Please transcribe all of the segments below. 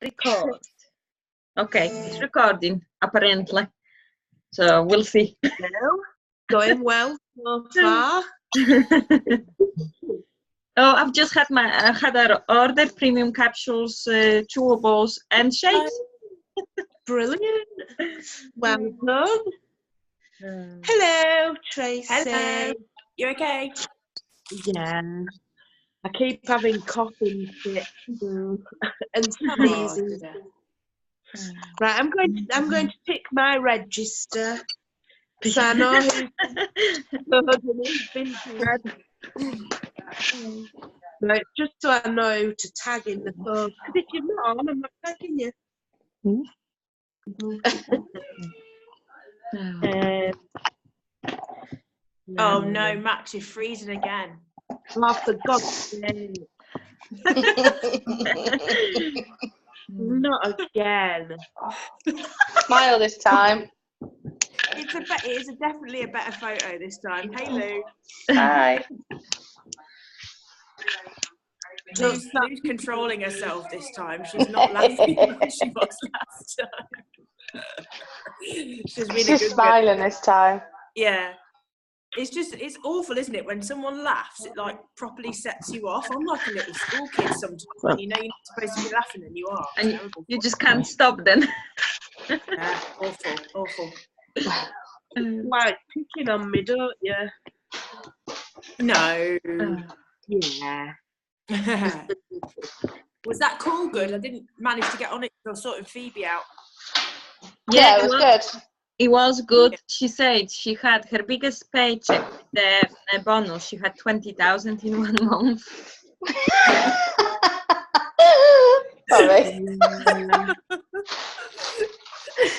Record. Okay, it's recording, apparently. So we'll see. Hello. Going well so far. Oh, I've just had our order, premium capsules, chewables, and shakes. Brilliant. Well done. Hello, Tracy. Hello. You okay? Yeah. I keep having coughing fits and sneezing. Right, I'm going to pick my register. So I know who's been read. Right, just so I know who to tag in the phone. Because if you're not on, I'm not tagging you. Oh no, Max, you're freezing again. Oh, for God's sake. Not again. Smile this time. It is definitely a better photo this time. Hey Lou. Hi. Lou's controlling herself this time. She's not laughing like she was last time. She's been She's smiling this time. Yeah. It's awful, isn't it? When someone laughs, it like properly sets you off. I'm like a little school kid sometimes. When you know you're not supposed to be laughing and you are. And you just can't stop then. Yeah, awful. Like picking on me, don't you? No. Yeah. Was that call good? I didn't manage to get on it because I was sorting Phoebe out. Yeah, it was good. It was good. She said she had her biggest paycheck, the bonus. She had 20,000 in 1 month. Sorry.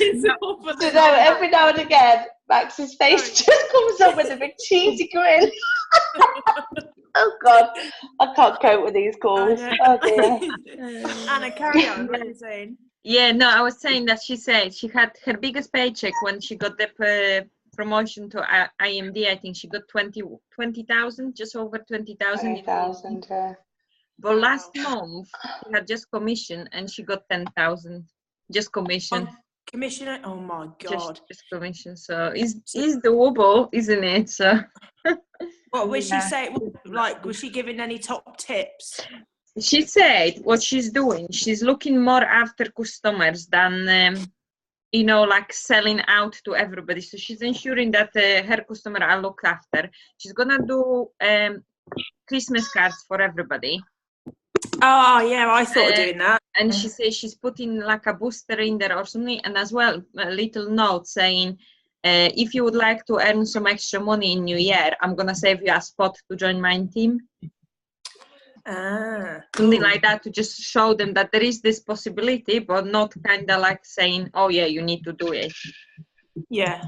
You know, every now and again, Max's face just comes up with a big cheesy grin. Oh God, I can't cope with these calls. Oh dear. Anna, carry on. What are you saying? Yeah, no, I was saying that she said she had her biggest paycheck when she got the promotion to IMD. I think she got 20,000, just over 20,000. 20,000, yeah. But last month she had just commission and she got 10,000, just commission. Commissioner? Oh my God. Just commission. So it's doable, isn't it? So. What was she saying? Like, was she giving any top tips? She said what she's doing. She's looking more after customers than, like selling out to everybody. So she's ensuring that her customer are looked after. She's gonna do Christmas cards for everybody. Oh yeah, I thought of doing that. And she says she's putting like a booster in there or something, and as well a little note saying, if you would like to earn some extra money in New Year, I'm gonna save you a spot to join my team. Something like that, to just show them that there is this possibility, but not kind of like saying, oh yeah, you need to do it. Yeah.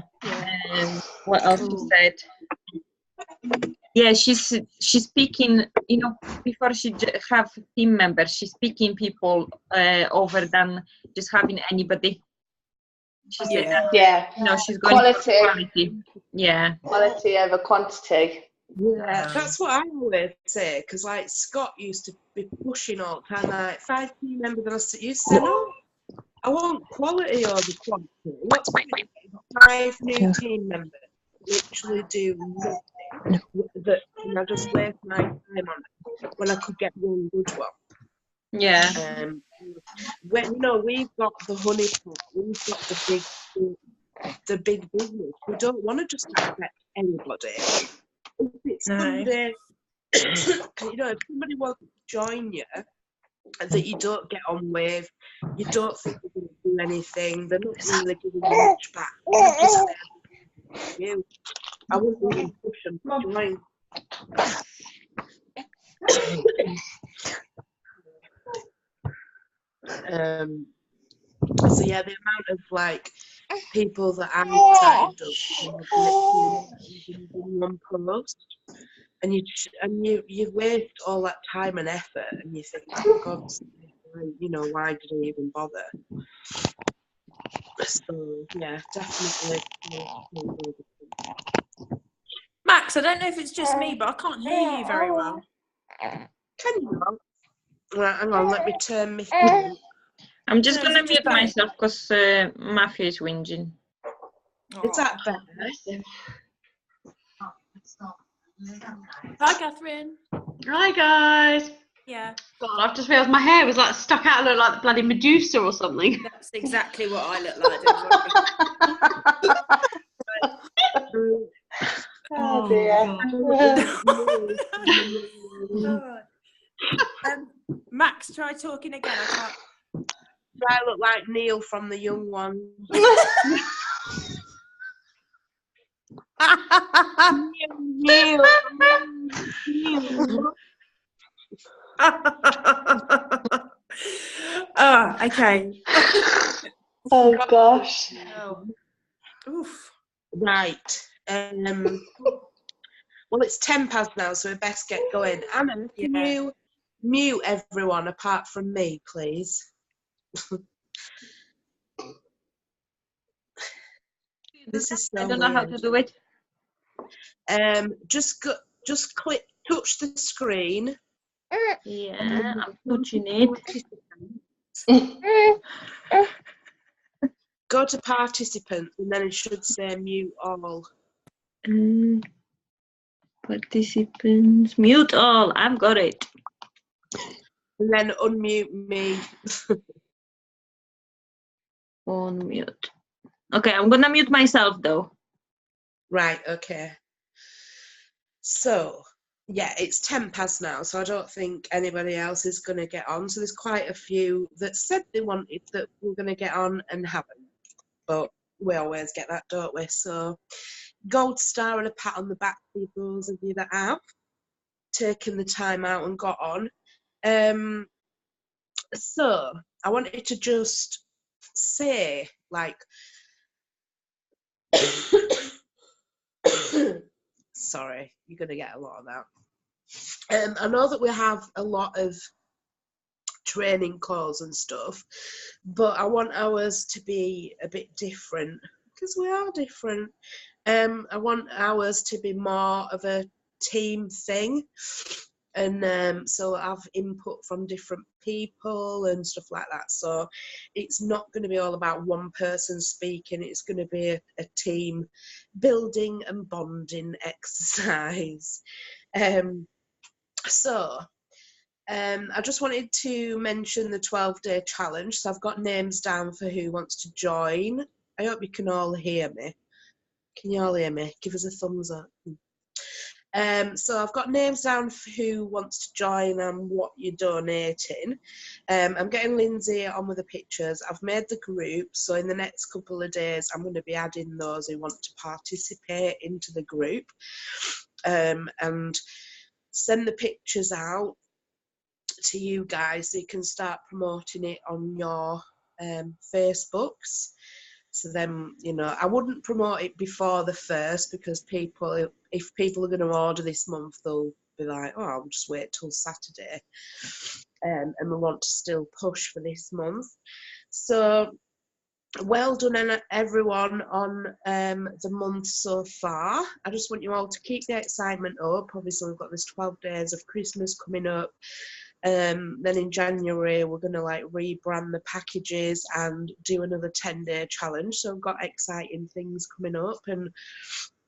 What else she said? Yeah, she's speaking, before she have team members, she's picking people over than just having anybody. She said that, she's going for quality. Yeah. Quality over quantity. Yeah, that's what I always say, because like Scott used to be pushing all the time, like 5 team members, and I used to say, no, I want quality over quantity. What's 5 new team members literally do nothing, and I just waste my time on it when I could get one good one. Yeah. When we've got the honey pot, we've got the big business. We don't want to just expect anybody. If it's somebody, if somebody wants to join you that you don't get on with, you don't think they're going to do anything, they're not really giving you much back. I wouldn't even push them to join. So yeah, the amount of like people that I signed up in one post, and you waste all that time and effort, and you think, oh God, why did I even bother? So yeah, definitely. Max, I don't know if it's just me, but I can't hear you very well. Can you not? Right, hang on, let me turn my phone. I'm just No, gonna is it just mute me? myself because Matthew is whinging. Is that better? Hi, Catherine. Hi guys. Yeah, God, I've just realised my hair was like stuck out. I look like the bloody Medusa or something. that's exactly what I look like. Don't worry. Oh dear. God. Max, try talking again. I can't. I look like Neil from The Young One. Neil. Oh, okay. Oh gosh. Oh. Oof. Right. Well, it's 10 past now, so we best get going. Anna, can Yeah. you mute everyone apart from me, please? This is so I don't know how to do it. Just click, touch the screen. Yeah, I'm touching it. Go to participants, and then it should say mute all. Participants, mute all. I've got it. And then unmute me. Unmute. Okay, I'm gonna mute myself though. Right, okay. So, yeah, it's 10 past now, so I don't think anybody else is going to get on. So there's quite a few that said they wanted that were going to get on and haven't. But we always get that, don't we? So, gold star and a pat on the back for those of you that have taken the time out and got on. So, I wanted to just say, like, sorry, you're going to get a lot of that. I know that we have a lot of training calls and stuff, but I want ours to be a bit different because we are different. I want ours to be more of a team thing, and so I have input from different people and stuff like that. So it's not going to be all about one person speaking. It's going to be a team building and bonding exercise. I just wanted to mention the 12-day challenge. So I've got names down for who wants to join. I hope you can all hear me. Can you all hear me? Give us a thumbs up. So I've got names down for who wants to join and what you're donating. I'm getting Lindsay on with the pictures. I've made the group, so in the next couple of days I'm going to be adding those who want to participate into the group, and send the pictures out to you guys so you can start promoting it on your Facebooks. So then, you know, I wouldn't promote it before the 1st because if people are going to order this month, they'll be like, oh, I'll just wait till Saturday. And we want to still push for this month. So well done everyone on the month so far. I just want you all to keep the excitement up. Obviously we've got this 12 days of Christmas coming up. Then in January we're going to like rebrand the packages and do another 10-day challenge. So I've got exciting things coming up, and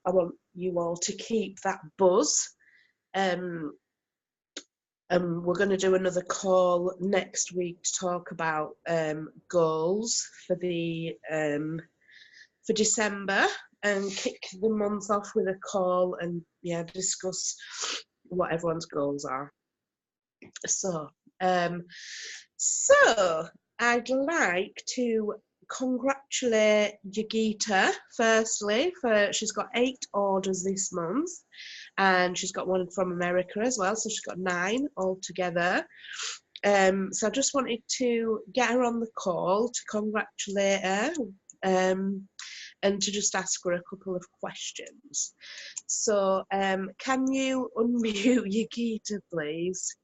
I want you all to keep that buzz. And we're going to do another call next week to talk about goals for the for December and kick the month off with a call and discuss what everyone's goals are. So I'd like to congratulate Yagita firstly for she's got 8 orders this month, and she's got one from America as well, so she's got 9 altogether. So I just wanted to get her on the call to congratulate her, and to just ask her a couple of questions. So can you unmute Yagita, please?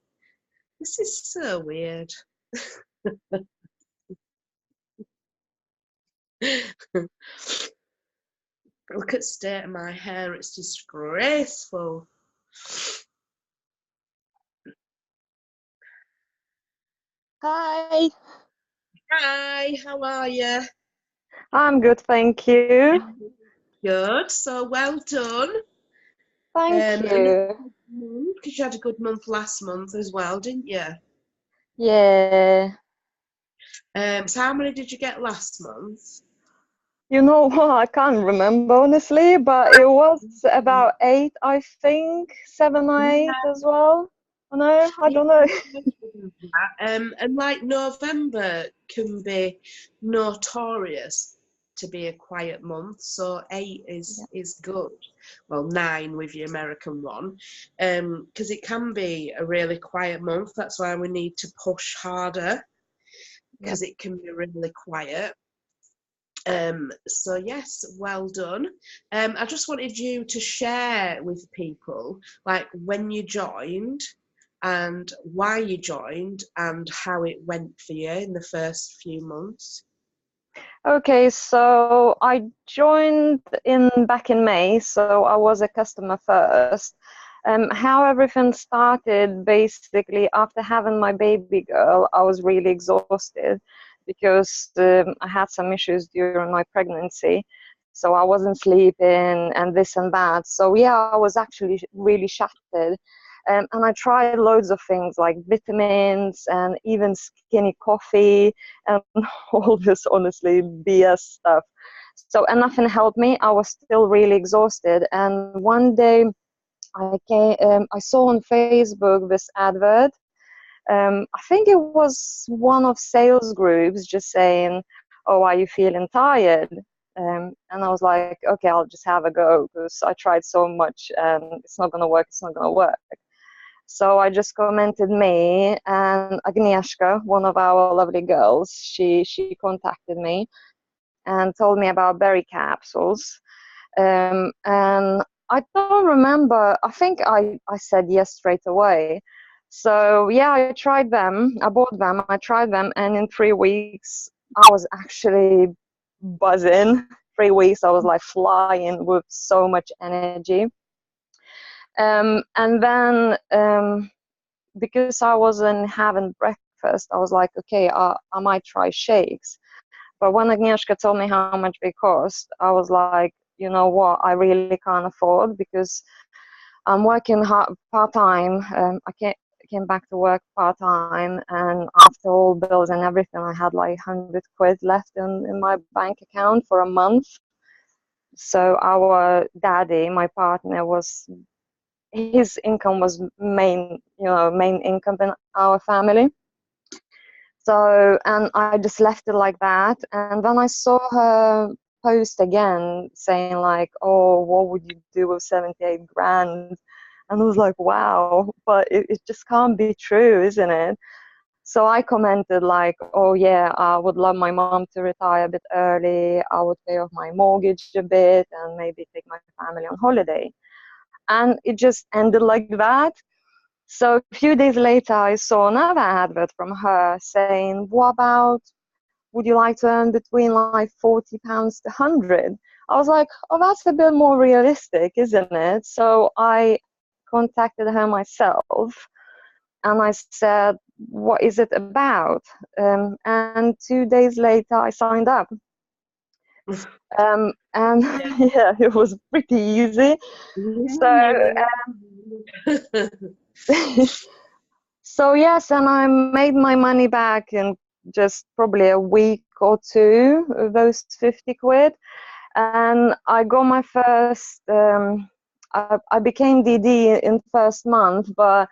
This is so weird. Look at the state of my hair, it's disgraceful. Hi. Hi, how are you? I'm good, thank you. Good, so well done. Thank you. Because you had a good month last month as well, didn't you? Yeah. So how many did you get last month? You know what? I can't remember honestly, but it was about 8, I think, 7 or 8 as well. I know, I don't know. And like November can be notorious to be a quiet month, so 8 is good. Well, 9 with your American one, because it can be a really quiet month. That's why we need to push harder, because it can be really quiet. So yes, well done. I just wanted you to share with people like when you joined and why you joined and how it went for you in the first few months. Okay, so I joined back in May, so I was a customer first. How everything started, basically, after having my baby girl, I was really exhausted because I had some issues during my pregnancy. So I wasn't sleeping and this and that. So yeah, I was actually really shattered. And I tried loads of things like vitamins and even skinny coffee and all this honestly BS stuff. So and nothing helped me. I was still really exhausted. And one day I saw on Facebook this advert. I think it was one of sales groups just saying, "Oh, are you feeling tired?" And I was like, "Okay, I'll just have a go because I tried so much and it's not gonna work. It's not gonna work." So I just commented me, and Agnieszka, one of our lovely girls, she contacted me and told me about berry capsules. And I don't remember. I think I said yes straight away. So yeah, I tried them. I bought them. I tried them, and in 3 weeks, I was actually buzzing. 3 weeks, I was like flying with so much energy. And then because I wasn't having breakfast, I was like, okay, I might try shakes. But when Agnieszka told me how much they cost, I was like, you know what, I really can't afford because I'm working part time. Came back to work part time, and after all bills and everything, I had like 100 quid left in my bank account for a month. So our daddy, my partner, was his income was main income in our family. So, and I just left it like that. And then I saw her post again saying like, oh, what would you do with 78 grand? And I was like, wow, but it just can't be true, isn't it? So I commented like, oh yeah, I would love my mom to retire a bit early. I would pay off my mortgage a bit and maybe take my family on holiday. And it just ended like that. So a few days later, I saw another advert from her saying, what about, would you like to earn between like £40 to 100? I was like, oh, that's a bit more realistic, isn't it? So I contacted her myself and I said, what is it about? And 2 days later, I signed up. And yeah, it was pretty easy. So so yes, and I made my money back in just probably a week or two, those 50 quid. And I got my first, I became DD in first month, but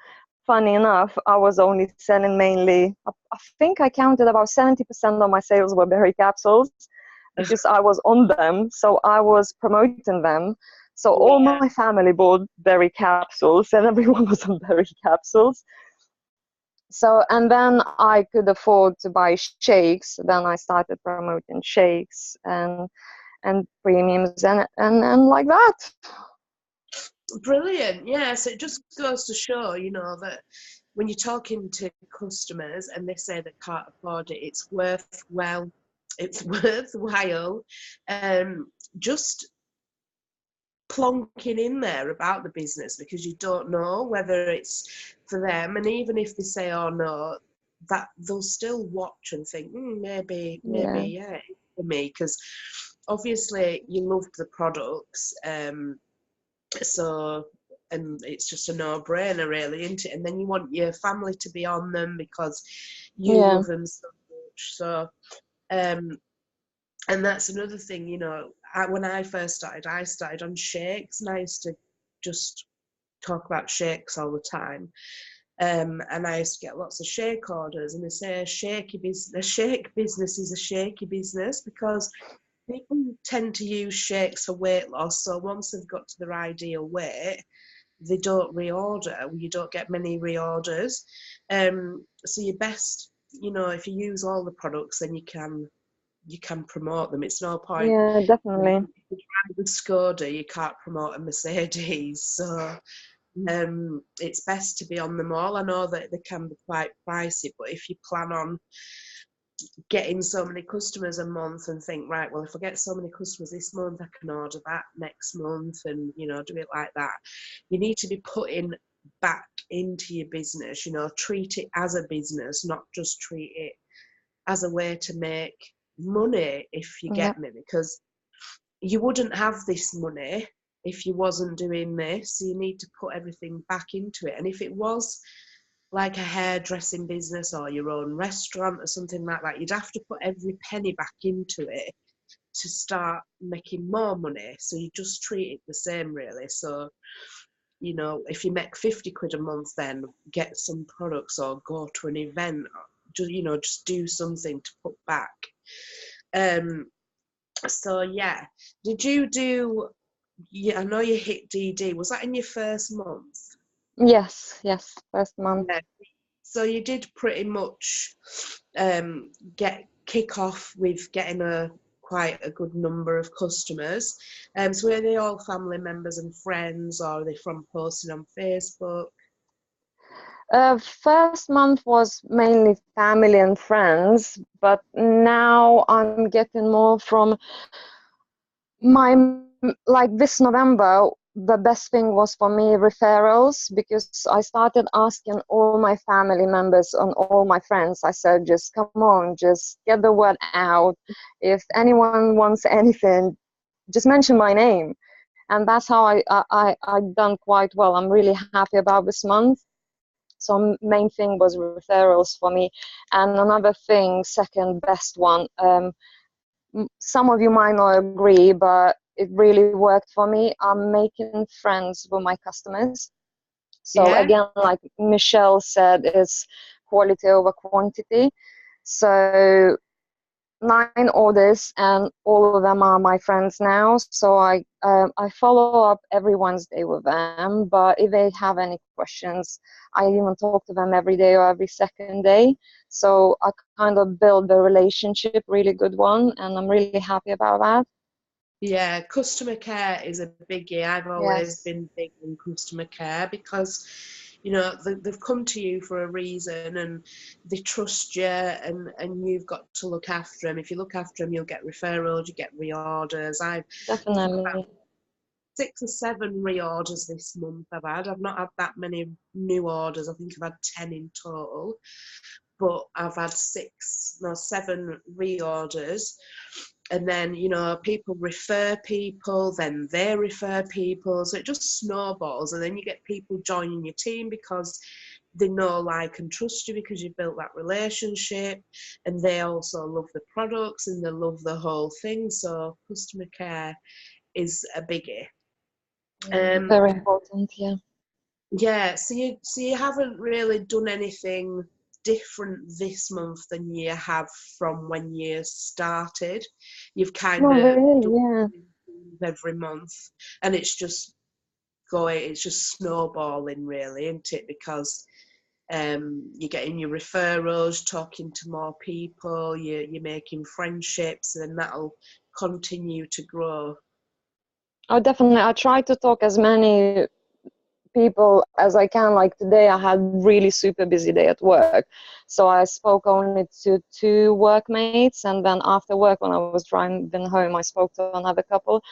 funny enough, I was only selling mainly, I think I counted about 70% of my sales were berry capsules because I was on them, so I was promoting them. So all my family bought berry capsules and everyone was on berry capsules. So, and then I could afford to buy shakes. Then I started promoting shakes and premiums and like that. Brilliant. Yes, it just goes to show, that when you're talking to customers and they say they can't afford it, it's worthwhile. Just plonking in there about the business because you don't know whether it's for them, and even if they say, oh no, that they'll still watch and think, maybe, yeah, it's for me, because obviously you loved the products, so, and it's just a no-brainer really, isn't it? And then you want your family to be on them because you love them so much. So, and that's another thing, you know, when I first started, I started on shakes, and I used to just talk about shakes all the time. And I used to get lots of shake orders, and they say a shake business is a shaky business because people tend to use shakes for weight loss. So once they've got to their ideal weight, they don't reorder. You don't get many reorders. So your best, you know, if you use all the products, then you can promote them. It's no point. Yeah, definitely. If you drive a Skoda, you can't promote a Mercedes. So it's best to be on them all. I know that they can be quite pricey, but if you plan on getting so many customers a month and think, right, well, if I get so many customers this month, I can order that next month, and, you know, do it like that. You need to be putting back into your business, you know, treat it as a business, not just treat it as a way to make money, if you get me, because you wouldn't have this money if you wasn't doing this. So you need to put everything back into it. And if it was like a hairdressing business or your own restaurant or something like that, you'd have to put every penny back into it to start making more money. So you just treat it the same, really. So, you know, if you make 50 quid a month, then get some products or go to an event, or, you know, just do something to put back. So yeah, did you do, I know you hit DD, was that in your first month? Yes, first month. Yeah. So you did pretty much kick off with getting quite a good number of customers. So are they all family members and friends, or are they from posting on Facebook? First month was mainly family and friends, but now I'm getting more from like this November. The best thing was for me referrals, because I started asking all my family members and all my friends. I said, just come on, just get the word out. If anyone wants anything, just mention my name. And that's how I done quite well. I'm really happy about this month. So main thing was referrals for me. And another thing, second best one, some of you might not agree, but it really worked for me. I'm making friends with my customers. So again, like Michelle said, it's quality over quantity. So 9 orders, and all of them are my friends now. So I follow up every Wednesday with them. But if they have any questions, I even talk to them every day or every second day. So I kind of build the relationship, really good one, and I'm really happy about that. Yeah, customer care is a biggie. I've always been big in customer care because, you know, they've come to you for a reason and they trust you, and you've got to look after them. If you look after them, you'll get referrals, you get reorders. I've Definitely. 6 or 7 reorders this month I've not had that many new orders. I think I've had 10 in total, but I've had 7 reorders. And then, you know, people refer people, then they refer people. So it just snowballs. And then you get people joining your team because they know, like, and trust you because you've built that relationship. And they also love the products and they love the whole thing. So customer care is a biggie. Very important, yeah. Yeah, so you haven't really done anything different this month than you have from when you started. You've kind of done every month, and it's just snowballing, really, isn't it? Because you're getting your referrals, talking to more people, you're making friendships, and that'll continue to grow. Oh, definitely. I try to talk as many people as I can. Like today I had really super busy day at work, so I spoke only to 2 workmates, and then after work when I was driving home I spoke to another couple.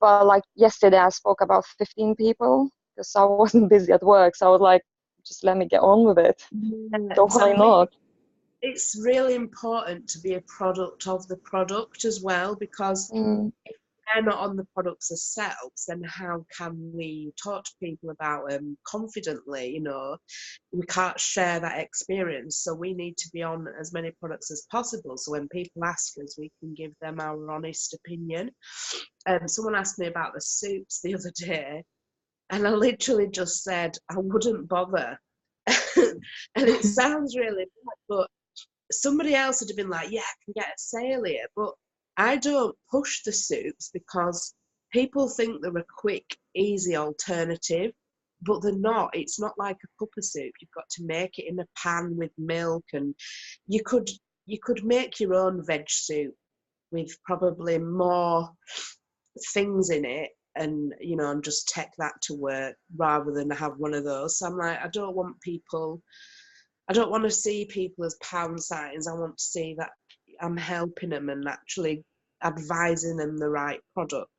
But like yesterday I spoke about 15 people because I wasn't busy at work, so I was like, just let me get on with it. So why not? it's really important to be a product of the product as well, because if they're not on the products themselves, then how can we talk to people about them confidently? You know, we can't share that experience, so we need to be on as many products as possible, so when people ask us, we can give them our honest opinion. Someone asked me about the soups the other day, and I literally just said I wouldn't bother. And it sounds really bad, but somebody else would have been like, yeah, I can get a sale here. But I don't push the soups because people think they're a quick, easy alternative, but they're not. It's not like a cup of soup. You've got to make it in a pan with milk, and you could make your own veg soup with probably more things in it, and you know, and just take that to work rather than have one of those. So I'm like, I don't want to see people as pound signs. I want to see that I'm helping them and actually advising them the right product.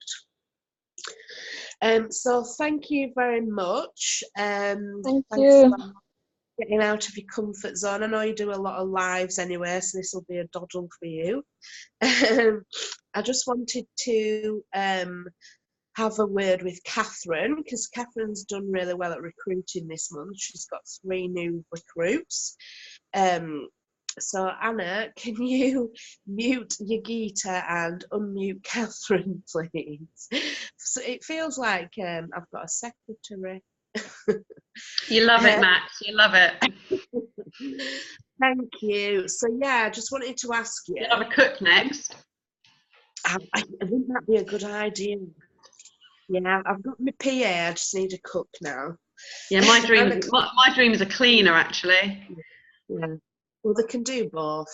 So thank you very much. Thank Thanks you. for getting out of your comfort zone. I know you do a lot of lives anyway, so this will be a doddle for you. I just wanted to have a word with Catherine, because Catherine's done really well at recruiting this month. She's got 3 new recruits. So Anna, can you mute your guitar and unmute Catherine, please? So it feels like I've got a secretary. You love it, Max. You love it. Thank you. So yeah, I just wanted to ask you. You'll have a cook next. I think that'd be a good idea. Yeah, I've got my PA. I just need a cook now. Yeah, my dream is a cleaner, actually. Yeah. Well, they can do both.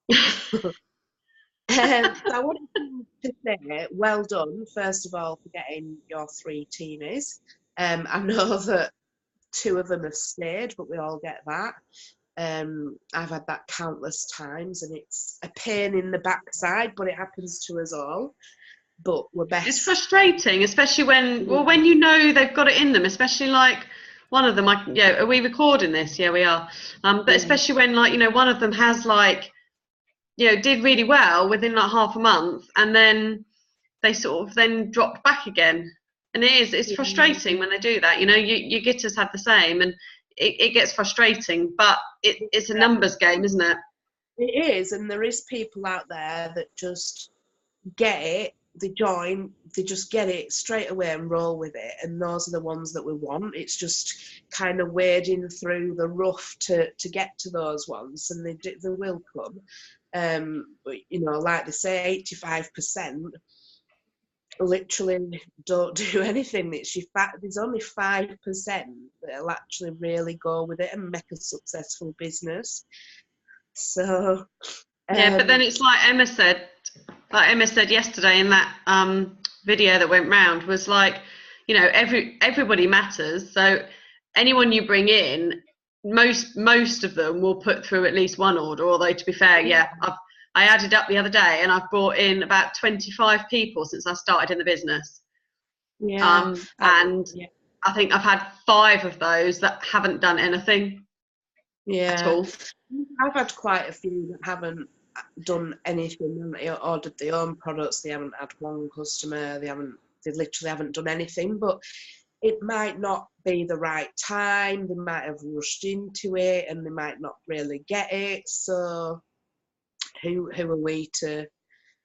So I wanted to say, well done, first of all, for getting your 3 teamies. I know that 2 of them have stayed, but we all get that. I've had that countless times, and it's a pain in the backside, but it happens to us all. But we're best. It's frustrating, especially when you know they've got it in them, especially like one of them, are we recording this? Yeah, we are. But especially when, like, you know, one of them has, like, you know, did really well within like half a month, and then they sort of then dropped back again. And it's frustrating when they do that. You know, you getters have the same, and it gets frustrating, but it's a numbers game, isn't it? It is, and there is people out there that just get it, they join, they just get it straight away and roll with it, and those are the ones that we want. It's just kind of wading through the rough to get to those ones, and they will come. But you know, like they say, 85% literally don't do anything. There's only 5% that'll actually really go with it and make a successful business. So yeah, but then it's like Emma said yesterday in that video that went round, was like, you know, everybody matters. So anyone you bring in, most of them will put through at least 1 order. Although, to be fair, yeah, I added up the other day, and I've brought in about 25 people since I started in the business. Yeah. And I think I've had 5 of those that haven't done anything. Yeah. At all. I've had quite a few that haven't done anything. They ordered their own products. They haven't had one customer. They literally haven't done anything. But it might not be the right time. They might have rushed into it, and they might not really get it. So who are we to?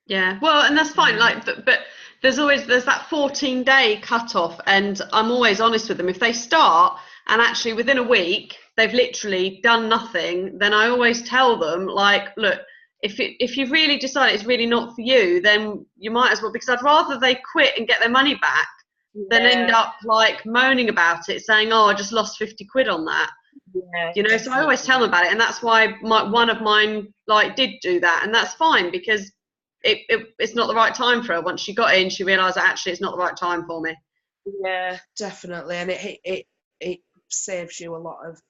Yeah, well, and that's fine. Like, but there's that 14-day cutoff, and I'm always honest with them. If they start and actually within a week they've literally done nothing, then I always tell them, like, look, if you've really decided it's really not for you, then you might as well, because I'd rather they quit and get their money back than end up like moaning about it, saying, oh, I just lost 50 quid on that. Yeah, you know, definitely. So I always tell them about it, and that's why one of mine like did do that, and that's fine, because it's not the right time for her. Once she got in, she realised that actually it's not the right time for me. Yeah, definitely, and it saves you a lot of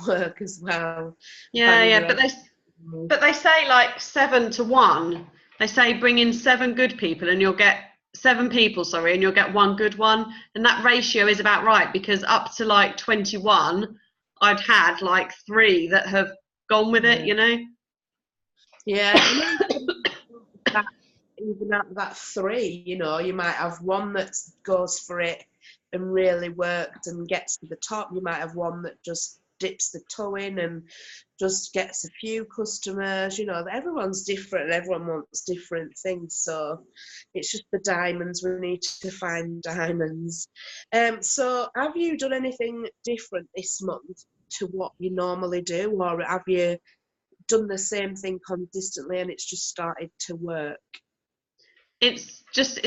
work as well. Yeah, but they say like 7 to 1. They say bring in 7 good people, and you'll get 7 people, and you'll get 1 good one, and that ratio is about right, because up to like 21, I'd had like 3 that have gone with it, you know. Yeah. Even at that 3, you know, you might have one that goes for it and really works and gets to the top. You might have one that just dips the toe in and just gets a few customers. You know, everyone's different and everyone wants different things. So it's just the diamonds. We need to find diamonds. So have you done anything different this month to what you normally do, or have you done the same thing consistently and it's just started to work? It's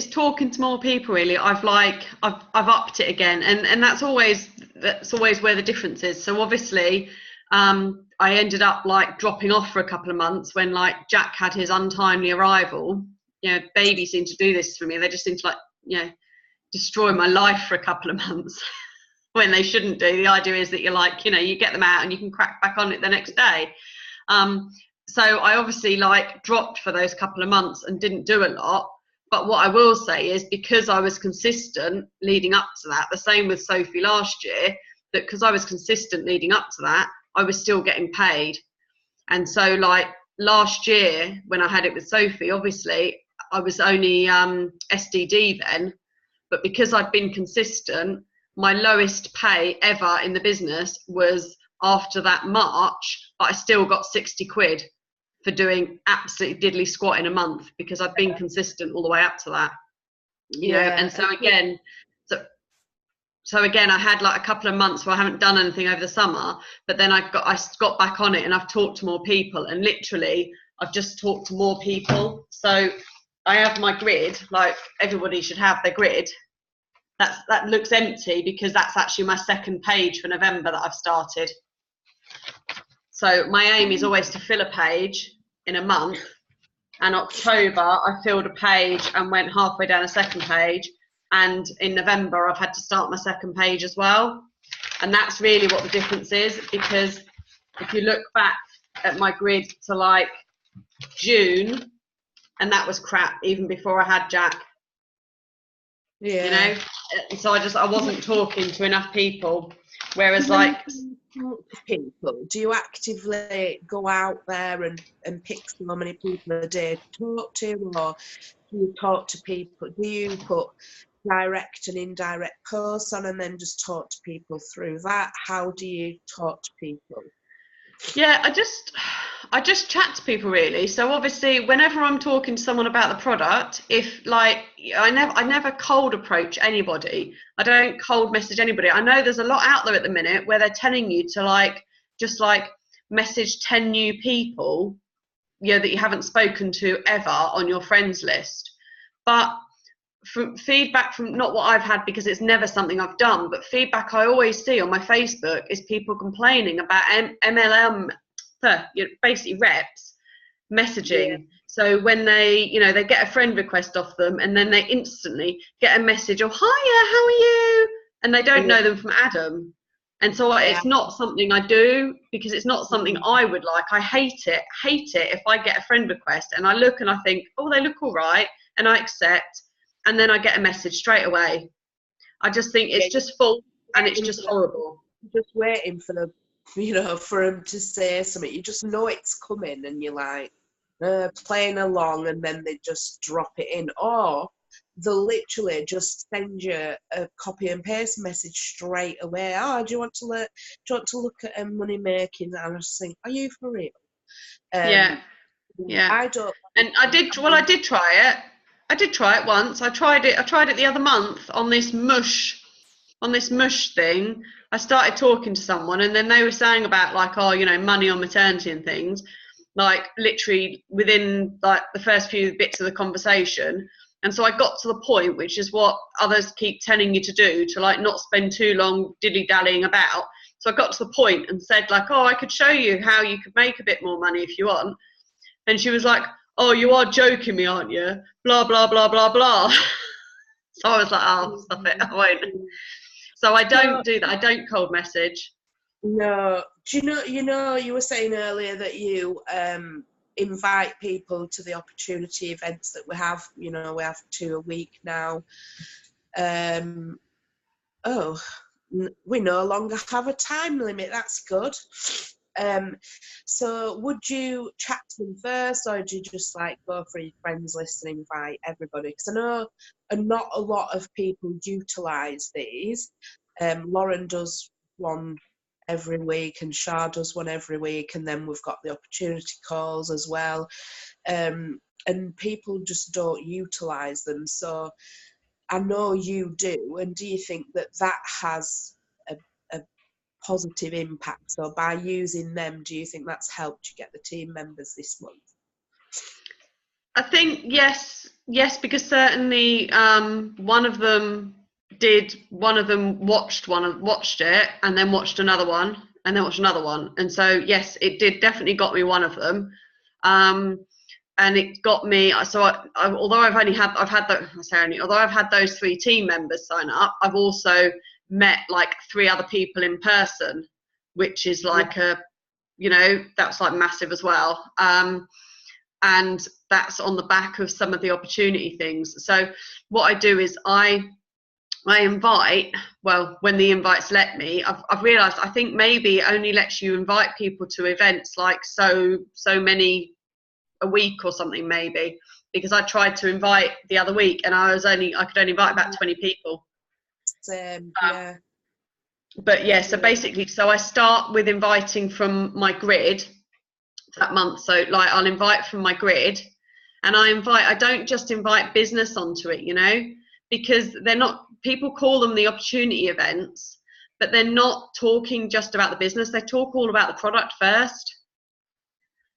talking to more people, really. I've upped it again, and that's always where the difference is. So obviously I ended up like dropping off for a couple of months when like Jack had his untimely arrival. You know, babies seem to do this for me. They just seem to, like, you know, destroy my life for a couple of months when they shouldn't do. The idea is that you're like, you know, you get them out and you can crack back on it the next day. So I obviously like dropped for those couple of months and didn't do a lot. But what I will say is, because I was consistent leading up to that, the same with Sophie last year, that because I was consistent leading up to that, I was still getting paid. And so like last year when I had it with Sophie, obviously I was only SDD then, but because I'd been consistent, my lowest pay ever in the business was after that March, but I still got 60 quid for doing absolutely diddly squat in a month, because I've been consistent all the way up to that. You know, and so again, I had like a couple of months where I haven't done anything over the summer, but then I got back on it and I've talked to more people, and literally I've just talked to more people. So I have my grid, like everybody should have their grid. That looks empty because that's actually my second page for November that I've started. So my aim is always to fill a page in a month, and October I filled a page and went halfway down a second page, and in November I've had to start my second page as well. And that's really what the difference is, because if you look back at my grid to like June, and that was crap even before I had Jack. Yeah. You know, so I wasn't talking to enough people, whereas like people, do you actively go out there and pick so many people a day to talk to, or do you talk to people? Do you put direct and indirect posts on and then just talk to people through that? How do you talk to people? Yeah, I just chat to people, really. So obviously whenever I'm talking to someone about the product, if like I never cold approach anybody. I don't cold message anybody. I know there's a lot out there at the minute where they're telling you to like just like message 10 new people, you know, that you haven't spoken to ever on your friends list. But from feedback from, not what I've had because it's never something I've done, but feedback I always see on my Facebook is people complaining about MLM, basically reps messaging. Yeah. So when they get a friend request off them, and then they instantly get a message, oh, hiya, how are you? And they don't know them from Adam. And so it's not something I do, because it's not something I would like. I hate it if I get a friend request and I look and I think, oh, they look all right, and I accept, and then I get a message straight away. I just think it's just full, and it's just horrible. Just waiting for them, for them to say something. You just know it's coming, and you're like playing along, and then they just drop it in, or they'll literally just send you a copy and paste message straight away. Oh, do you want to look at money making? And I just think, are you for real? Yeah. I don't. And I did try it. I did try it once. I tried it the other month on this mush thing. I started talking to someone, and then they were saying about like, oh, money on maternity and things, like literally within like the first few bits of the conversation. And so I got to the point, which is what others keep telling you to do, to like not spend too long dilly-dallying about. So I got to the point and said like, oh, I could show you how you could make a bit more money if you want. And she was like, oh, you are joking me, aren't you? Blah, blah, blah, blah, blah. So I was like, oh, stop it, I won't. So I don't do that. I don't cold message. No. Do you were saying earlier that you invite people to the opportunity events that we have. We have 2 a week now. We no longer have a time limit. That's good. So would you chat to them first, or do you just like go for your friends list and invite everybody? Because I know not a lot of people utilise these. Lauren does one every week and Shah does one every week, and then we've got the opportunity calls as well. And people just don't utilise them. So I know you do, and do you think that that has a positive impact? So by using them, do you think that's helped you get the team members this month? I think yes, because certainly one of them watched it and then watched another one and then watched another one, and so yes, it did definitely got me one of them, and it got me. So although I've had those 3 team members sign up, I've also met like 3 other people in person, which is like that's like massive as well. And that's on the back of some of the opportunity things. So what I do is I invite, well, when the invites let me, I've realised I think maybe it only lets you invite people to events like so many a week or something, maybe, because I tried to invite the other week and I could only invite about 20 people. Yeah. But yeah, so basically, so I start with inviting from my grid that month. So like I'll invite from my grid, and I don't just invite business onto it, because they're not, people call them the opportunity events, but they're not talking just about the business. They talk all about the product first.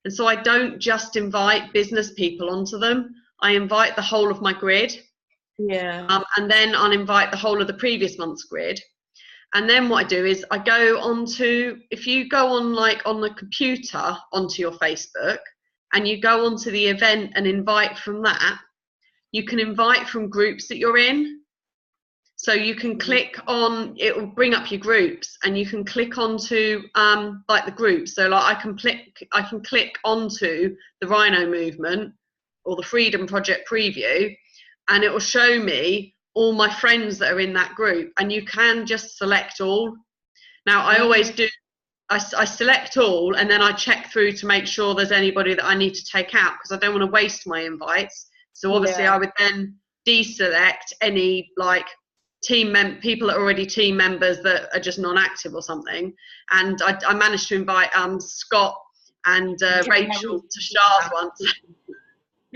And so I don't just invite business people onto them. I invite the whole of my grid. Yeah. And then I'll invite the whole of the previous month's grid. And then what I do is I go onto, if you go on like on the computer onto your Facebook and you go onto the event and invite from that, you can invite from groups that you're in. So you can click on, it will bring up your groups, and you can click onto like the groups. So like I can click onto the Rhino movement or the Freedom Project preview, and it will show me all my friends that are in that group, and you can just select all. Now I always do, I select all, and then I check through to make sure there's anybody that I need to take out, because I don't want to waste my invites. So obviously I would then deselect any like people that are already team members that are just non-active or something. And I managed to invite Scott and Rachel to Shah's once.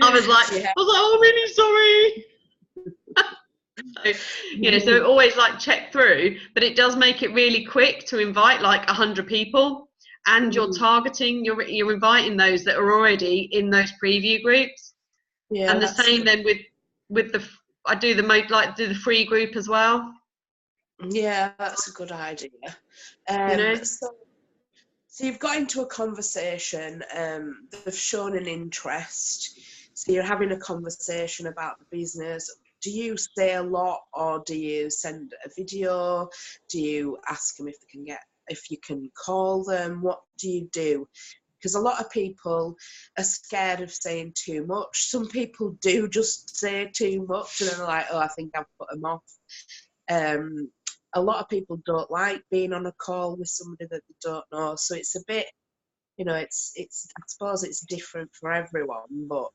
I was like, oh, I'm really sorry. So it always like check through, but it does make it really quick to invite like 100 people, and you're targeting, you're inviting those that are already in those preview groups. Yeah, and the same then with the, I do the free group as well. Yeah, that's a good idea. So you've got into a conversation, they've shown an interest, so you're having a conversation about the business. Do you say a lot, or do you send a video? Do you ask them if you can call them? What do you do? Because a lot of people are scared of saying too much. Some people do just say too much, and then they're like, oh, I think I've put them off. A lot of people don't like being on a call with somebody that they don't know. So it's a bit, it's I suppose it's different for everyone, but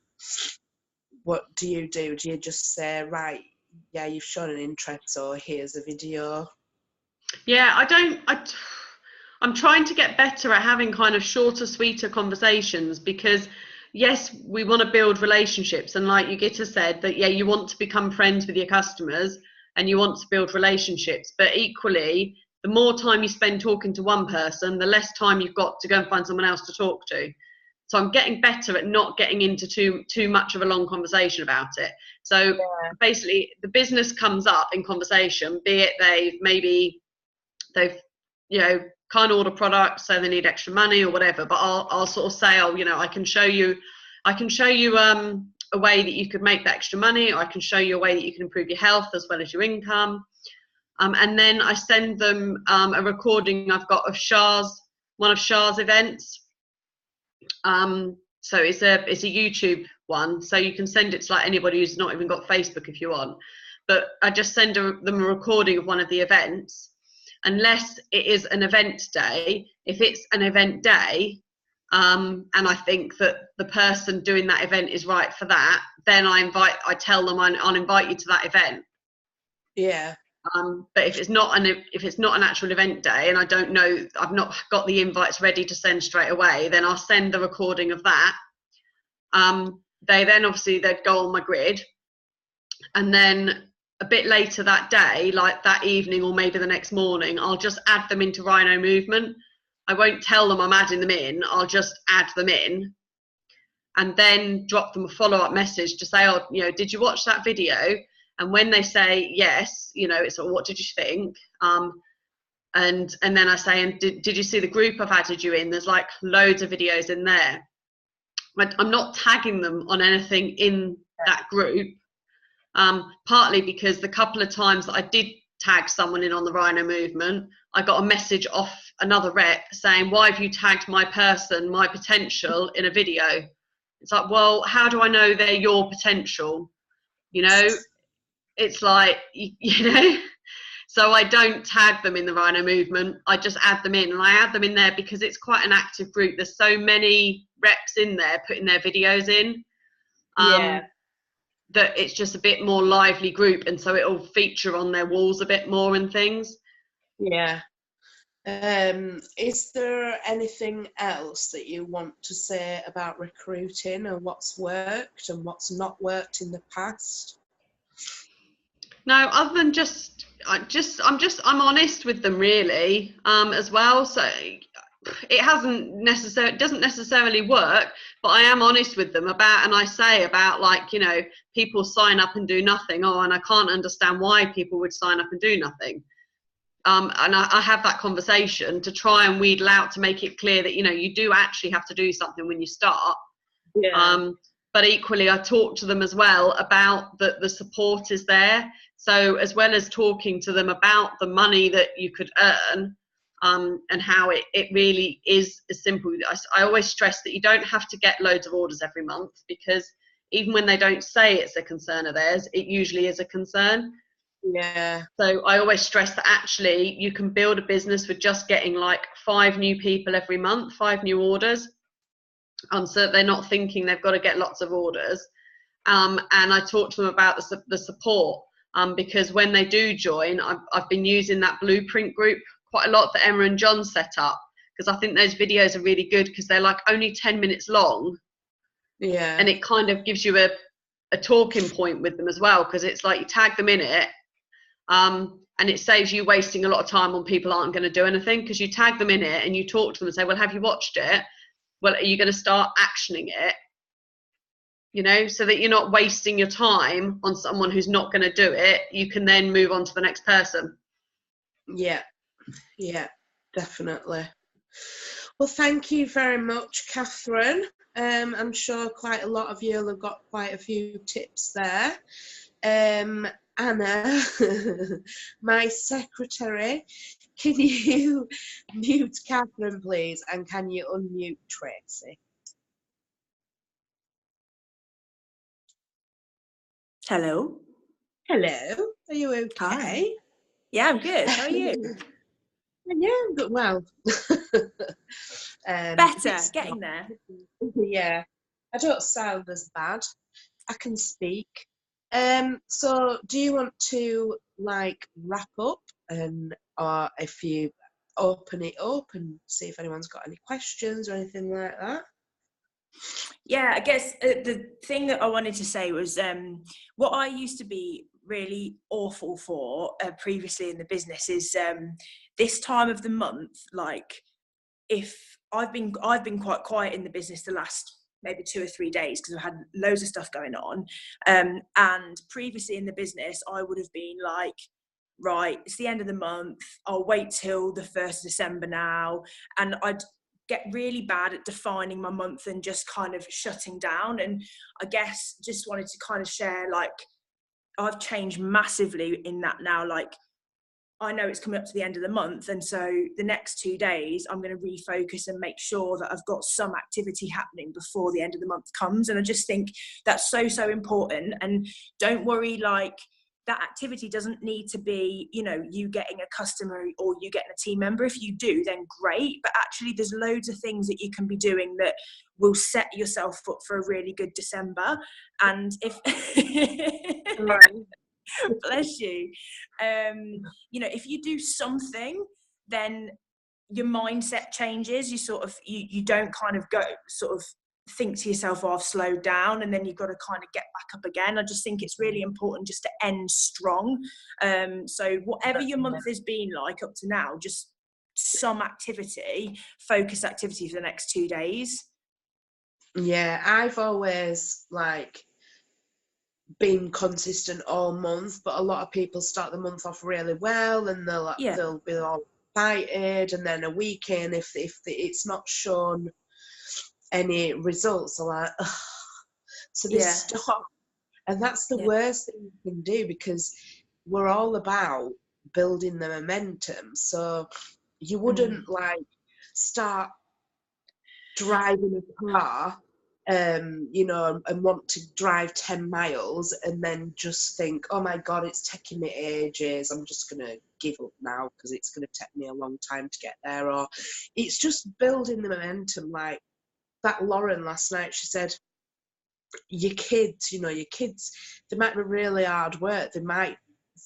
what do you do? Do you just say, right, yeah, you've shown an interest, or here's a video? Yeah, I'm trying to get better at having kind of shorter, sweeter conversations, because yes, we want to build relationships, and like Yugita said, that yeah, you want to become friends with your customers and you want to build relationships, but equally, the more time you spend talking to one person, the less time you've got to go and find someone else to talk to. So I'm getting better at not getting into too much of a long conversation about it. So basically, the business comes up in conversation, be it they've can't order products, so they need extra money or whatever. But I'll sort of say, I can show you a way that you could make that extra money, or I can show you a way that you can improve your health as well as your income. And then I send them a recording I've got of one of Shah's events. So it's a YouTube one, so you can send it to like anybody who's not even got Facebook if you want. But I just send them a recording of one of the events, unless it is an event day. If it's an event day, and I think that the person doing that event is right for that, then I tell them I'll invite you to that event. Yeah. But if it's not an actual event day, and I don't know, I've not got the invites ready to send straight away, then I'll send the recording of that. They then obviously they'd go on my grid, and then a bit later that day, like that evening or maybe the next morning, I'll just add them into Rhino Movement. I won't tell them I'm adding them in, I'll just add them in, and then drop them a follow-up message to say, oh, you know, did you watch that video? And when they say yes, you know, it's what did you think? And then I say, and did you see the group I've added you in? There's like loads of videos in there. I'm not tagging them on anything in that group, partly because the couple of times that I did tag someone in on the Rhino Movement, I got a message off another rep saying, why have you tagged my person, my potential, in a video? It's like, well, how do I know they're your potential? You know, it's like, you know, so I don't tag them in the Rhino Movement. I just add them in, and I add them in there because it's quite an active group. There's so many reps in there putting their videos in. That it's just a bit more lively group, and so it'll feature on their walls a bit more and things. Yeah. Is there anything else that you want to say about recruiting, and what's worked and what's not worked in the past? No, other than I'm honest with them really, as well. So it doesn't necessarily work, but I am honest with them about, and I say about, like, you know, people sign up and do nothing. Oh, and I can't understand why people would sign up and do nothing. And I have that conversation to try and wheedle out, to make it clear that, you know, you do actually have to do something when you start. Yeah. But equally, I talk to them as well about that the support is there. So as well as talking to them about the money that you could earn, and how it really is as simple. I always stress that you don't have to get loads of orders every month, because even when they don't say it's a concern of theirs, it usually is a concern. Yeah. So I always stress that actually you can build a business with just getting like 5 new people every month, 5 new orders. So they're not thinking they've got to get lots of orders. And I talk to them about the support, because when they do join, I've been using that blueprint group quite a lot that Emma and John set up, because I think those videos are really good, because they're like only 10 minutes long. Yeah. And it kind of gives you a talking point with them as well, because it's like you tag them in it, and it saves you wasting a lot of time on people aren't going to do anything, because you tag them in it and you talk to them and say, well, have you watched it? Well, are you going to start actioning it? You know, so that you're not wasting your time on someone who's not going to do it. You can then move on to the next person. Yeah. Yeah, definitely. Well, thank you very much, Catherine. I'm sure quite a lot of you have got quite a few tips there. Anna, my secretary, can you mute Catherine, please? And can you unmute Tracy? Hello. Hello, are you okay? Hi. Yeah, I'm good. How are you? Yeah, I'm good. Well, Better, getting there. Yeah, I don't sound as bad. I can speak. So do you want to like wrap up, or if you open it up and see if anyone's got any questions or anything like that? Yeah, I guess the thing that I wanted to say was what I used to be really awful for previously in the business is this time of the month. Like, if I've been quite quiet in the business the last maybe 2 or 3 days because I've had loads of stuff going on, and previously in the business I would have been like, right, it's the end of the month, I'll wait till the 1st of December now, and I'd get really bad at defining my month and just kind of shutting down. And I guess just wanted to kind of share, like, I've changed massively in that now. Like, I know it's coming up to the end of the month, and so the next 2 days I'm going to refocus and make sure that I've got some activity happening before the end of the month comes. And I just think that's so important. And don't worry, like, that activity doesn't need to be, you know, you getting a customer or you getting a team member. If you do, then great. But actually there's loads of things that you can be doing that will set yourself up for a really good December. And if bless you, you know, if you do something, then your mindset changes. You sort of you don't kind of go sort of think to yourself, oh, I've slowed down, and then you've got to kind of get back up again. I just think it's really important just to end strong. So whatever your month has been like up to now, just some activity, focus activity for the next 2 days. Yeah, I've always like been consistent all month, but a lot of people start the month off really well, and they'll be all excited, and then a week in, if it's not shown any results, are like, ugh, so they stop. And that's the worst thing you can do, because we're all about building the momentum. So you wouldn't like start driving a car, you know, and want to drive 10 miles and then just think, oh my God, it's taking me ages, I'm just going to give up now because it's going to take me a long time to get there. Or it's just building the momentum. Like that Lauren last night, she said, your kids, you know, they might be really hard work.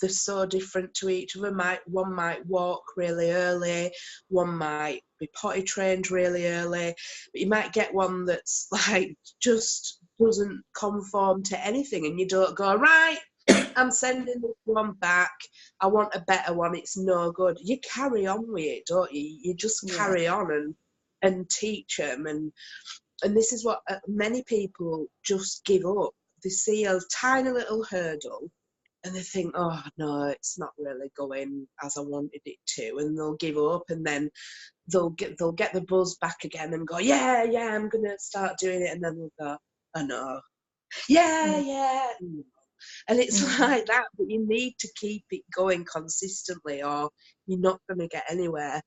They're so different to each other. One might walk really early, one might be potty trained really early, but you might get one that's like just doesn't conform to anything, and you don't go, right, I'm sending this one back, I want a better one, it's no good. You carry on with it, don't you? You just carry on and teach them, and this is what many people just give up. They see a tiny little hurdle and they think, oh no, it's not really going as I wanted it to, and they'll give up, and then they'll get the buzz back again and go, yeah, I'm gonna start doing it, and then they'll go, oh no, yeah, and it's like that. But you need to keep it going consistently, or you're not gonna get anywhere.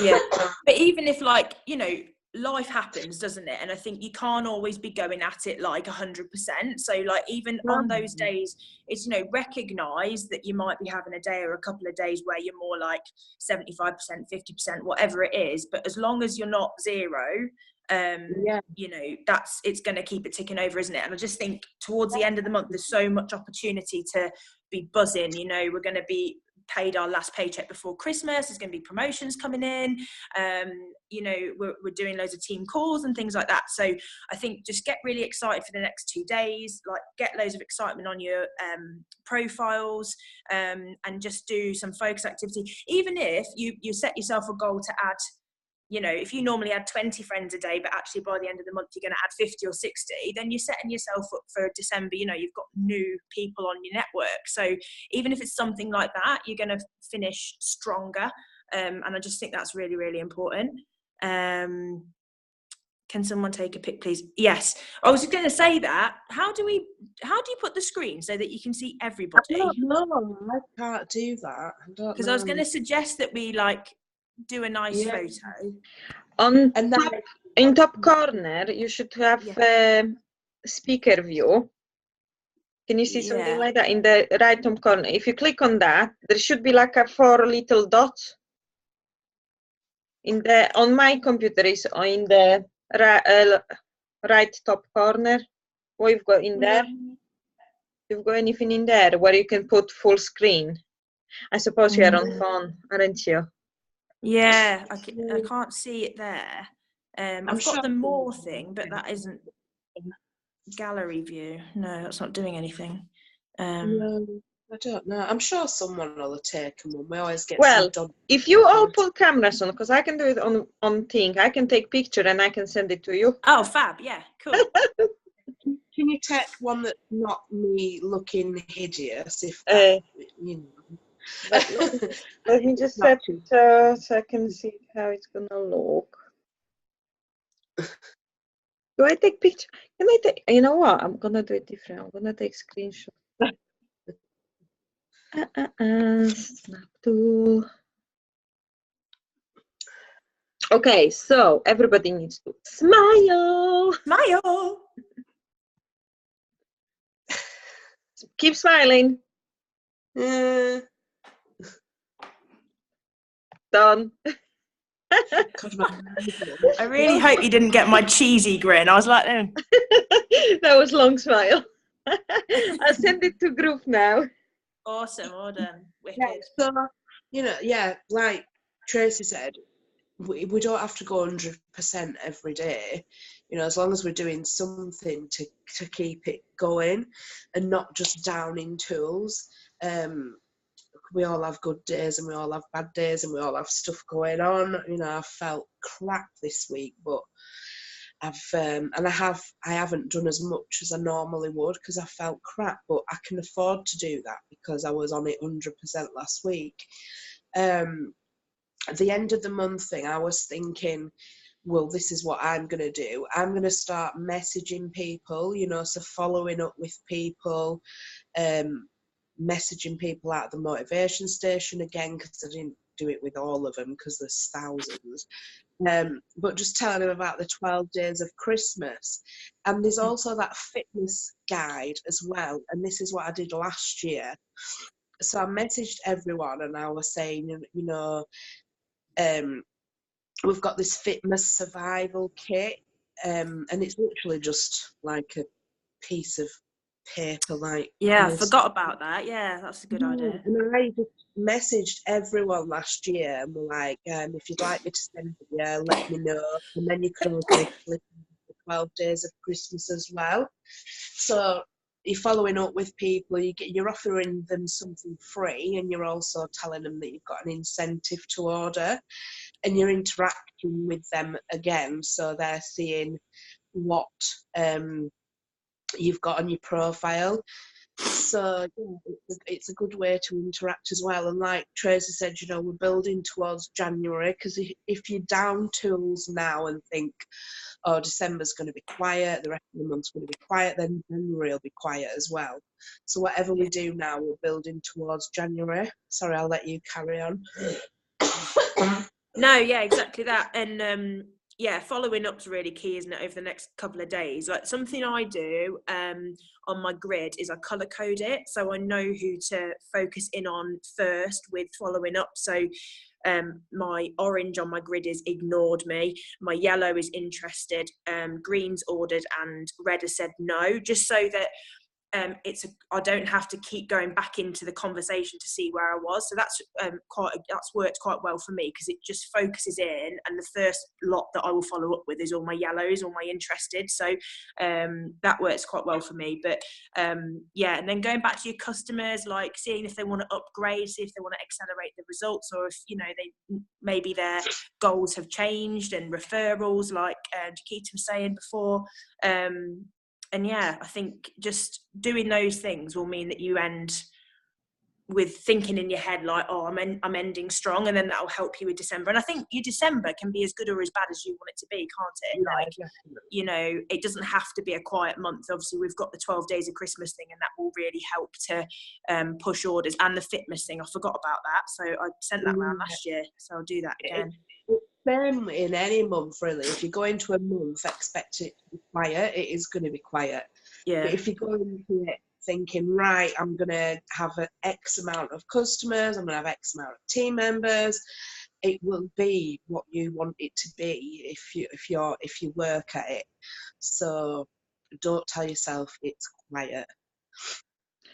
Yeah, but even if, like, you know, life happens, doesn't it? And I think you can't always be going at it like 100%. So like even on those days, it's, you know, recognize that you might be having a day or a couple of days where you're more like 75%, 50%, whatever it is. But as long as you're not zero, you know, it's going to keep it ticking over, isn't it? And I just think towards the end of the month, there's so much opportunity to be buzzing. You know, we're going to be paid our last paycheck before Christmas. There's going to be promotions coming in. You know, we're doing loads of team calls and things like that. So I think just get really excited for the next 2 days, like get loads of excitement on your profiles, and just do some focus activity. Even if you set yourself a goal to add, you know, if you normally had 20 friends a day, but actually by the end of the month you're going to add 50 or 60, then you're setting yourself up for December. You know, you've got new people on your network. So even if it's something like that, you're going to finish stronger. And I just think that's really, really important. Can someone take a pic, please? Yes. I was going to say that. How do you put the screen so that you can see everybody? I don't know. I can't do that. Because I was going to suggest that we like do a nice photo. In top corner, you should have speaker view. Can you see something like that in the right top corner? If you click on that, there should be like a 4 little dots. On my computer is in the right top corner. What you've got in there? You've got anything in there where you can put full screen? I suppose you are on phone, aren't you? Yeah, I can't see it there. I've got the more thing, but that isn't gallery view. No, that's not doing anything. No, I don't know. I'm sure someone will have taken one. We always get if you all put cameras on, because I can do it on thing, I can take picture and I can send it to you. Oh, fab! Yeah, cool. Can you take one that's not me looking hideous? If you know. Let me just set it so I can see how it's gonna look. Do I take picture? Can I take? You know what? I'm gonna do it different. I'm gonna take screenshot. Snap tool. Okay, so everybody needs to smile. Smile. Keep smiling. Done. I really hope you didn't get my cheesy grin. I was like, That was long smile. I'll send it to group now. awesome, well done, wicked. Yeah, so, you know, yeah, like Tracy said, we don't have to go 100% every day, you know, as long as we're doing something to keep it going and not just downing tools. We all have good days and we all have bad days and we all have stuff going on. You know, I felt crap this week, but I haven't done as much as I normally would because I felt crap, but I can afford to do that because I was on it 100% last week. At the end of the month thing, I was thinking, well, this is what I'm going to do. I'm going to start messaging people, you know, so following up with people, messaging people out of the motivation station again, because I didn't do it with all of them because there's thousands. But just telling them about the 12 days of Christmas. And there's also that fitness guide as well. And this is what I did last year. So I messaged everyone and I was saying, you know, we've got this fitness survival kit. And it's literally just like a piece of paper, like, yeah, I forgot about that. Yeah, that's a good idea. And I just messaged everyone last year and were like, if you'd like me to send it, yeah, let me know. And then you can also click the 12 days of Christmas as well. So you're following up with people, you're offering them something free, and you're also telling them that you've got an incentive to order, and you're interacting with them again, so they're seeing what you've got on your profile. So yeah, it's a good way to interact as well. And like Tracy said, you know, we're building towards January, because if you're down tools now and think, oh, December's going to be quiet, the rest of the month's going to be quiet, then January will be quiet as well. So whatever we do now, we're building towards January. Sorry, I'll let you carry on. No, yeah, exactly that. And yeah, following up's really key, isn't it, over the next couple of days? Like, something I do on my grid is I colour code it, so I know who to focus in on first with following up. So my orange on my grid is ignored me, my yellow is interested, green's ordered, and red has said no, just so that I don't have to keep going back into the conversation to see where I was. So that's worked quite well for me, because it just focuses in, and the first lot that I will follow up with is all my yellows, all my interested. So that works quite well for me. But yeah, and then going back to your customers, like seeing if they want to upgrade, see if they want to accelerate the results, or if, you know, maybe their goals have changed, and referrals, like Jaquita was saying before. And yeah, I think just doing those things will mean that you end with thinking in your head like, oh, I'm ending strong, and then that'll help you with December. And I think your December can be as good or as bad as you want it to be, can't it? Like, you know, it doesn't have to be a quiet month. Obviously, we've got the 12 days of Christmas thing, and that will really help to push orders, and the fitness thing. I forgot about that, so I sent that around last year, so I'll do that again. Same in any month, really. If you go into a month, expect it to be quiet, it is going to be quiet. Yeah. But if you go into it thinking, right, I'm going to have an X amount of customers, I'm going to have X amount of team members, it will be what you want it to be if you work at it. So don't tell yourself it's quiet.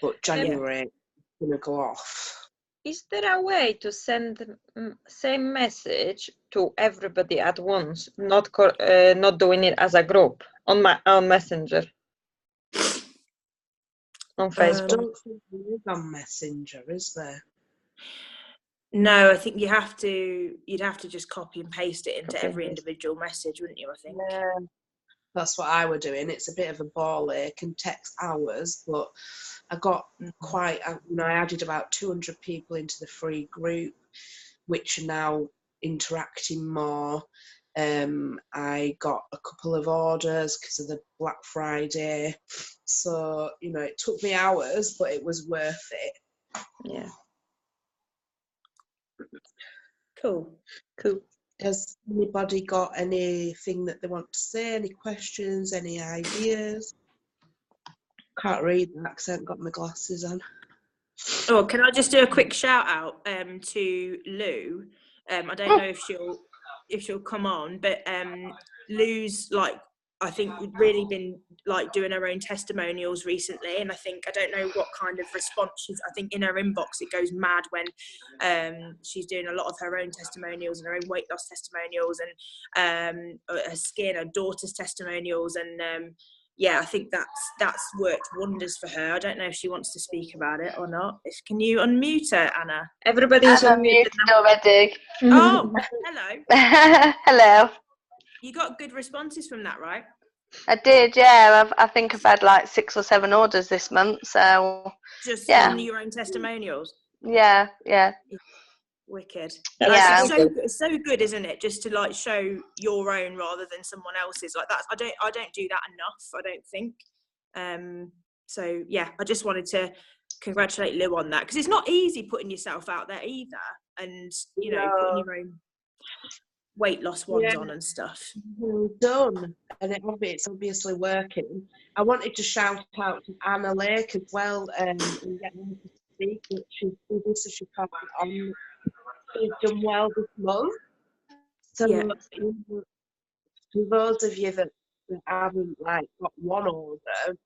But January is going to go off. Is there a way to send the same message to everybody at once, not doing it as a group on Messenger, on Facebook? I don't think there is on Messenger, is there? No, I think you'd have to just copy and paste it into every individual message, wouldn't you? I think. Yeah, that's what I were doing. It's a bit of a ball ache and text hours, but I got I added about 200 people into the free group, which are now interacting more. I got a couple of orders because of the Black Friday. So, you know, it took me hours, but it was worth it. Yeah. Cool. Has anybody got anything that they want to say? Any questions? Any ideas? Can't read that because I haven't got my glasses on. Oh, can I just do a quick shout out to Lou? I don't know if she'll come on, but Lou's like, I think really been like doing her own testimonials recently, and I don't know what kind of response I think in her inbox it goes mad when she's doing a lot of her own testimonials and her own weight loss testimonials and her skin, her daughter's testimonials, and yeah, I think that's worked wonders for her. I don't know if she wants to speak about it or not. Can you unmute her, Anna? Everybody's unmuted already. Oh, hello. Hello. You got good responses from that, right? I did, yeah. I think I've had like 6 or 7 orders this month, so Just yeah. on your own testimonials. Yeah. Wicked. Yeah. It's so good, isn't it? Just to like show your own rather than someone else's. Like that, I don't do that enough, I don't think. So yeah, I just wanted to congratulate Lou on that, because it's not easy putting yourself out there either, and you know, putting your own weight loss ones on and stuff. Well done, and it's obviously working. I wanted to shout out to Anna Lake as well, and get her to speak, but she's busy, so she can't be on. She's done well this month. So Yeah. for those of you that haven't like got one order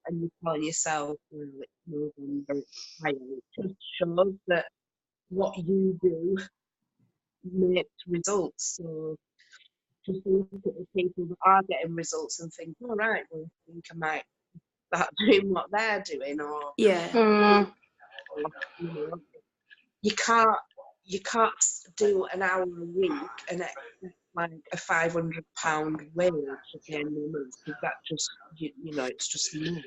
and you're telling yourself, well, it's November, it's higher, it just shows that what you do makes results. So just look at the people that are getting results and think, all right, well, I think I might start doing what they're doing, or Yeah. you know, you can't do an hour a week and expect like a £500 wage at the end of the month, because that just you know, it's just not.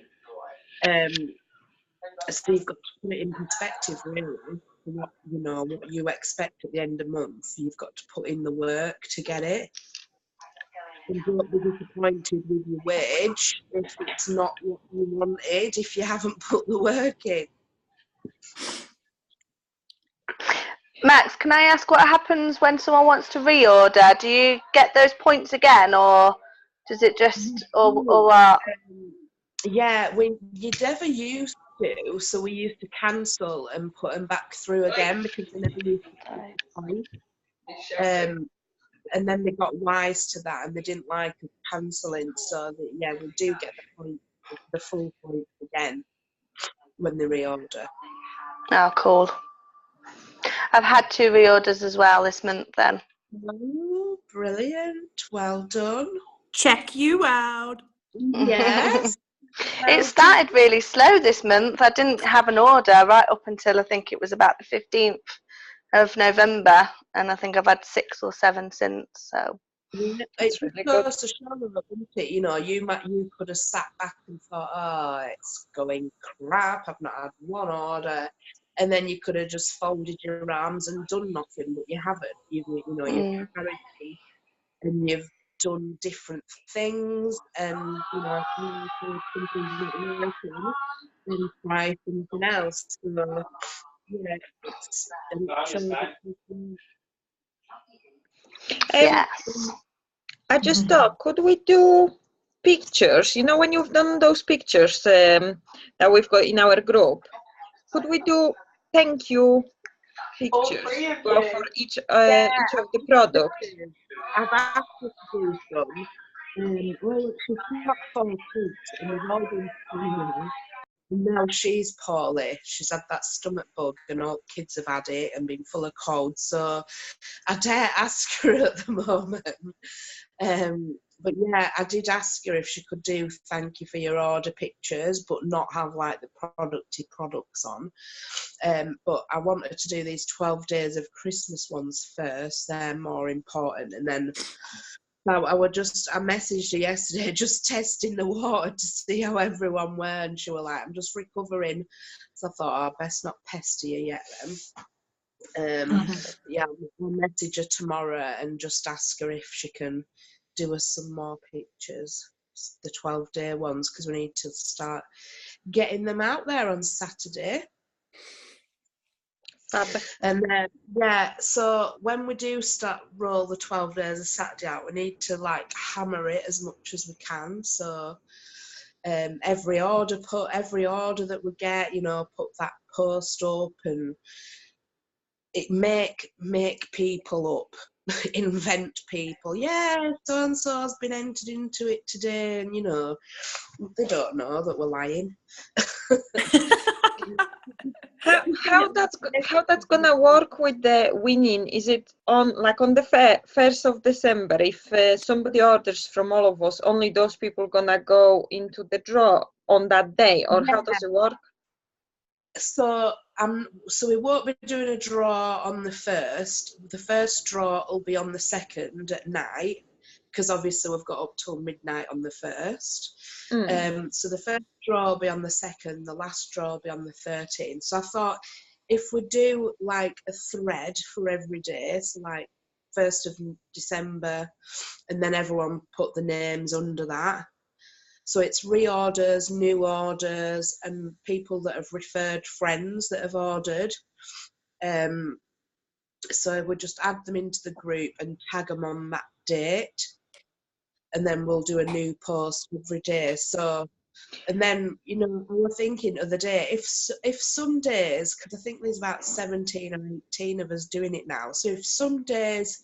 So you've got to put it in perspective, really. What you expect at the end of the month, you've got to put in the work to get it. And don't be disappointed with your wage if it's not what you wanted, if you haven't put the work in. Max, can I ask what happens when someone wants to reorder? Do you get those points again, or does it just, or what? Yeah, you never used to, so we used to cancel and put them back through again because they never used to keep the point. And then they got wise to that and they didn't like us cancelling, so that, yeah, we do get the full points again when they reorder. Oh, cool. I've had 2 reorders as well this month then. Oh, brilliant. Well done. Check you out. Yes. It started really slow this month. I didn't have an order right up until I think it was about the 15th of November, and I think I've had 6 or 7 since. So It's really good to show them, isn't it? You know, you could have sat back and thought, oh, it's going crap, I've not had one order, and then you could have just folded your arms and done nothing, but you haven't. You've carried on and you've done different things, and you know, something's not working, then try something else. So yeah, it shows that yes. I just thought, could we do pictures? You know, when you've done those pictures that we've got in our group, could we do thank you pictures for each of the products? I've asked her to do some. Well, she's got 4 kids, and they've all been screaming. And now she's poorly. She's had that stomach bug, and all kids have had it and been full of cold. So I dare ask her at the moment. But yeah, I did ask her if she could do thank you for your order pictures, but not have like the products on. But I want her to do these 12 days of Christmas ones first. They're more important. And then I messaged her yesterday just testing the water to see how everyone were, and she was like, I'm just recovering. So I thought, oh, best not pester you yet then. Yeah, I'll message her tomorrow and just ask her if she can do us some more pictures, the 12-day ones, because we need to start getting them out there on Saturday. And then so when we do start roll the 12 days of Saturday out, we need to like hammer it as much as we can. So every order that we get, you know, put that post up, and it make people up. Invent people. Yeah, so and so's been entered into it today, and you know, they don't know that we're lying. How that's gonna work with the winning? Is it on the 1st of December? If somebody orders from all of us, only those people gonna go into the draw on that day, or how does it work? So we won't be doing a draw on the 1st. The first draw will be on the 2nd at night, because obviously we've got up till midnight on the 1st. So the first draw will be on the 2nd, the last draw will be on the 13th. So I thought if we do like a thread for every day, so like 1st of December, and then everyone put the names under that. So it's reorders, new orders, and people that have referred friends that have ordered. So we'll just add them into the group and tag them on that date, and then we'll do a new post every day. So, and then, you know, we were thinking of the day, if some days, because I think there's about 17 or 18 of us doing it now, so if some days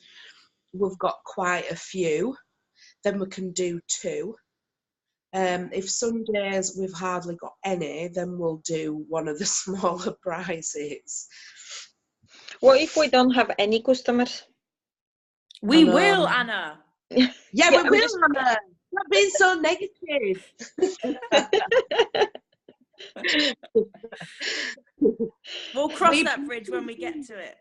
we've got quite a few, then we can do 2. If some days we've hardly got any, then we'll do one of the smaller prizes. What if we don't have any customers? We will, Anna. Yeah, we will, Anna. Not being so negative. We'll cross that bridge when we get to it.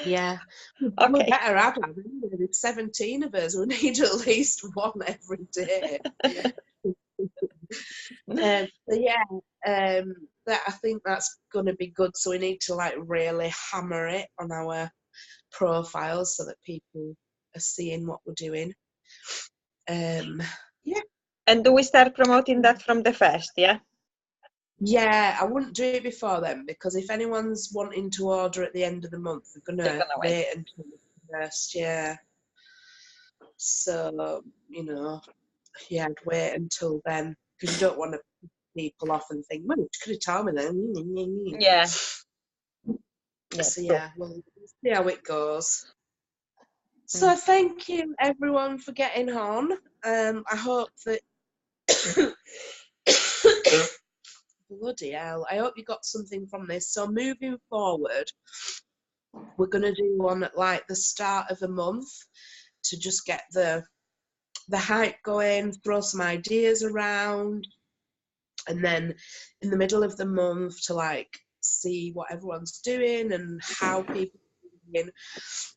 Yeah. Okay. We better add on. There's 17 of us. We need at least one every day. I think that's going to be good. So we need to like really hammer it on our profiles so that people are seeing what we're doing. Yeah. And do we start promoting that from the 1st? Yeah. Yeah, I wouldn't do it before then, because if anyone's wanting to order at the end of the month, they're gonna wait until the 1st. Yeah. So, you know, yeah, I'd wait until then, because you don't want to put people off and think, well, you could have told me then. Yeah. So yeah, we'll see how it goes. So thank you everyone for getting on. I hope that bloody hell, I hope you got something from this. So moving forward, we're going to do one at like the start of the month to just get the hype going, throw some ideas around, and then in the middle of the month to like see what everyone's doing and how people are doing,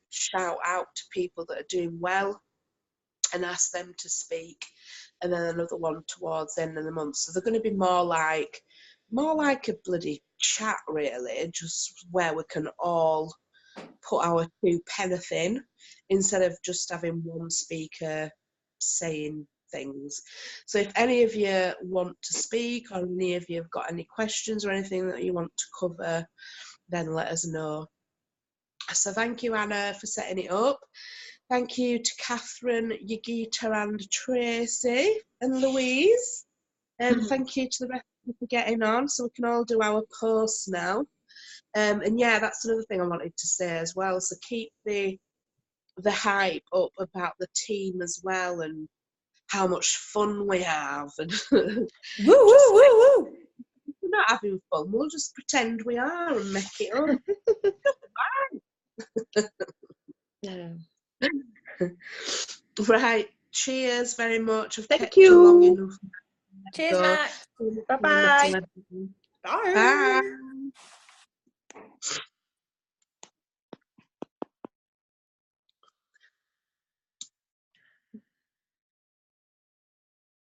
shout out to people that are doing well and ask them to speak, and then another one towards the end of the month. So they're going to be more like a bloody chat, really, just where we can all put our 2 pence in instead of just having one speaker saying things. So if any of you want to speak, or any of you have got any questions or anything that you want to cover, then let us know. So thank you, Anna, for setting it up. Thank you to Catherine, Yagita and Tracy and Louise. And thank you to the rest of you for getting on, so we can all do our posts now. And yeah, that's another thing I wanted to say as well. So keep the hype up about the team as well, and how much fun we have. And woo, woo, woo, woo. We're not having fun. We'll just pretend we are and make it up. Yeah. Right. Cheers very much. Thank you. Long enough. Cheers, Matt. Bye-bye. Bye. Bye.